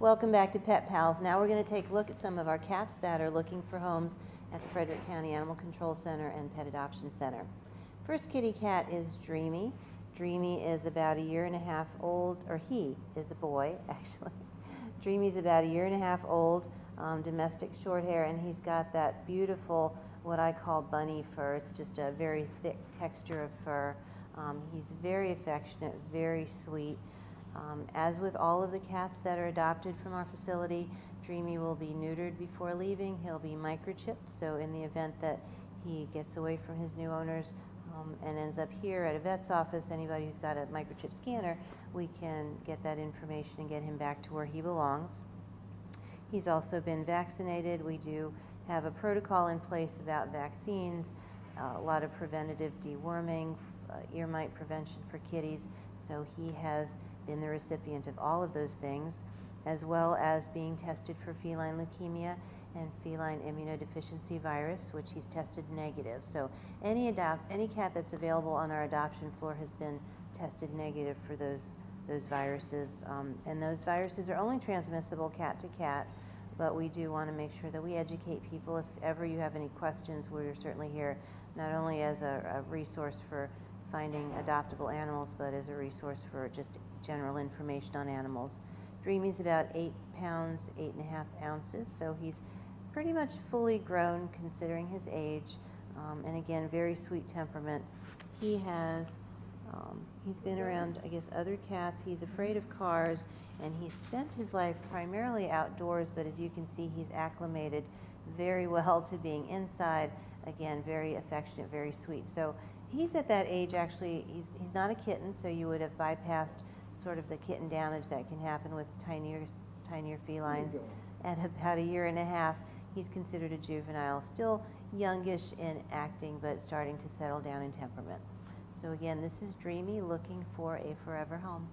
Welcome back to Pet Pals. Now we're going to take a look at some of our cats that are looking for homes at the Frederick County Animal Control Center and Pet Adoption Center. First kitty cat is Dreamy. Dreamy is about a year and a half old, or he is a boy, actually. Dreamy's about a year and a half old, domestic short hair, and he's got that beautiful, what I call bunny fur. It's just a very thick texture of fur. He's very affectionate, very sweet. As with all of the cats that are adopted from our facility, Dreamy will be neutered before leaving. He'll be microchipped, so in the event that he gets away from his new owners and ends up here at a vet's office, anybody who's got a microchip scanner, we can get that information and get him back to where he belongs. He's also been vaccinated. We do have a protocol in place about vaccines, a lot of preventative deworming, ear mite prevention for kitties, so he has been the recipient of all of those things, as well as being tested for feline leukemia and feline immunodeficiency virus, which he's tested negative. So any cat that's available on our adoption floor has been tested negative for those viruses. And those viruses are only transmissible cat to cat, but we do want to make sure that we educate people. If ever you have any questions, we're certainly here not only as a resource for finding adoptable animals, but as a resource for just general information on animals. Dreamy's about 8 pounds, 8.5 ounces, so he's pretty much fully grown considering his age, and again, very sweet temperament. He's been around, I guess, other cats. He's afraid of cars, and he's spent his life primarily outdoors, but as you can see, he's acclimated very well to being inside. Again, very affectionate, very sweet. So he's at that age, actually, he's not a kitten, so you would have bypassed sort of the kitten damage that can happen with tinier felines. At about a year and a half, he's considered a juvenile, still youngish in acting, but starting to settle down in temperament. So again, this is Dreamy looking for a forever home.